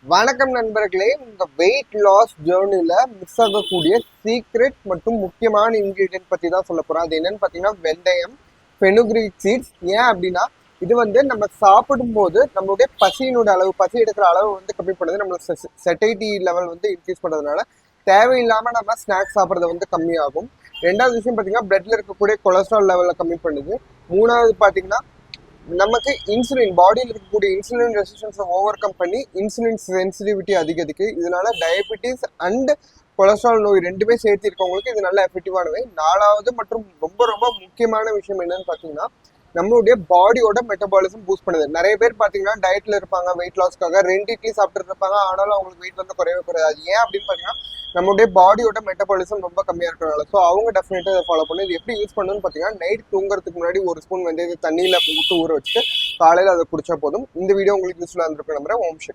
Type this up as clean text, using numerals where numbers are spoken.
வணக்கம் நண்பர்களே. உங்க வெயிட் லாஸ் ஜேர்னில மிஸ் ஆகக்கூடிய சீக்ரெட் மற்றும் முக்கியமான இன்கிரீடியன்ட் பத்தி தான் சொல்ல போறோம். அது என்னன்னு பாத்தீங்கன்னா வெந்தயம், ஃபெனுக்ரீக் சீட்ஸ். ஏன் அப்படின்னா இது நம்ம சாப்பிடும் போது நம்மளுடைய பசியினுடைய அளவு, பசி எடுக்கிற அளவு கம்மி பண்ணுது. நம்மளோட செட்டைட்டி லெவல் இன்க்ரீஸ் பண்றதுனால தேவையில்லாம நம்ம ஸ்நாக்ஸ் சாப்பிட்றது கம்மியாகும். ரெண்டாவது விஷயம் பாத்தீங்கன்னா பிளட்ல இருக்கக்கூடிய கொலஸ்ட்ரால் லெவலை கம்மி பண்ணுது. மூணாவது பாத்தீங்கன்னா நமக்கு இன்சுலின் பாடியில் இருக்கக்கூடிய இன்சுலின் ரெசிஸ்டன்ஸை ஓவர் கம் பண்ணி இன்சுலின் சென்சிட்டிவிட்டி அதிகரிக்கு. இதனால டயபெட்டிஸ் அண்ட் கொலஸ்ட்ரால் நோய் ரெண்டுமே சேர்த்து இருக்கவங்களுக்கு இது நல்ல எஃபெக்டிவானவை. நாலாவது மற்றும் ரொம்ப ரொம்ப முக்கியமான விஷயம் என்னன்னு பார்த்தீங்கன்னா நம்மளுடைய பாடியோட மெட்டபாலிசம் பூஸ்ட் பண்ணுது. நிறைய பேர் பார்த்தீங்கன்னா டயட்ல இருப்பாங்க, வெயிட் லாஸ்க்காக 2 இட்லி சாப்பிட்டு இருப்பாங்க, ஆனாலும் அவங்களுக்கு வெயிட் குறையவே குறையாது. ஏன் அப்படின்னு பார்த்தீங்கன்னா நம்மளுடைய பாடியோட மெட்டபாலிசம் ரொம்ப கம்மியாக இருக்கிறனால. ஸோ அவங்க டெஃபினட்டாக இதை ஃபாலோ பண்ணி இது எப்படி யூஸ் பண்ணணும்னு பார்த்தீங்கன்னா நைட் தூங்குறதுக்கு முன்னாடி 1 ஸ்பூன் வெந்தயத்தை தண்ணியில் போட்டு ஊற வச்சுட்டு காலையில் அதை குடிச்சா போதும். இந்த வீடியோ உங்களுக்கு யூஸ்ஃபுல்லாக இருந்திருக்கும் நம்புறேன். ஓம் சக்தி.